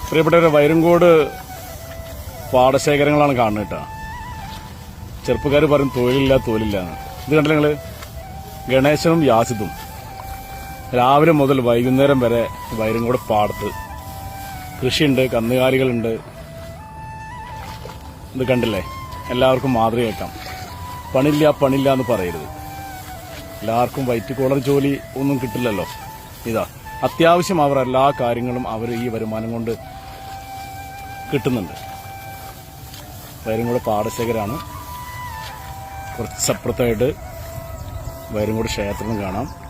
പ്രിയപ്പെട്ടവരെ, വൈരങ്കോട് പാടശേഖരങ്ങളാണ് കാണുന്നത് കേട്ടോ. ചെറുപ്പക്കാർ പറയും തൊഴിലില്ല. ഇത് കണ്ടില്ല നിങ്ങള്? ഗണേശനും യാസിദും രാവിലെ മുതൽ വൈകുന്നേരം വരെ വൈരങ്കോട് പാടത്ത് കൃഷിയുണ്ട്, കന്നുകാലികളുണ്ട്. ഇത് കണ്ടില്ലേ? എല്ലാവർക്കും മാതൃകയാക്കാം. പണില്ല എന്ന് പറയരുത്. എല്ലാവർക്കും വൈറ്റ് കോളർ ജോലി ഒന്നും കിട്ടില്ലല്ലോ. ഇതാ അത്യാവശ്യം അവർ എല്ലാ കാര്യങ്ങളും അവർ ഈ വരുമാനം കൊണ്ട് കിട്ടുന്നുണ്ട്. വൈരങ്കോട് പാടശേഖരാണ്. കുറച്ചപ്പുറത്തായിട്ട് വൈരങ്കോട് ക്ഷേത്രം കാണാം.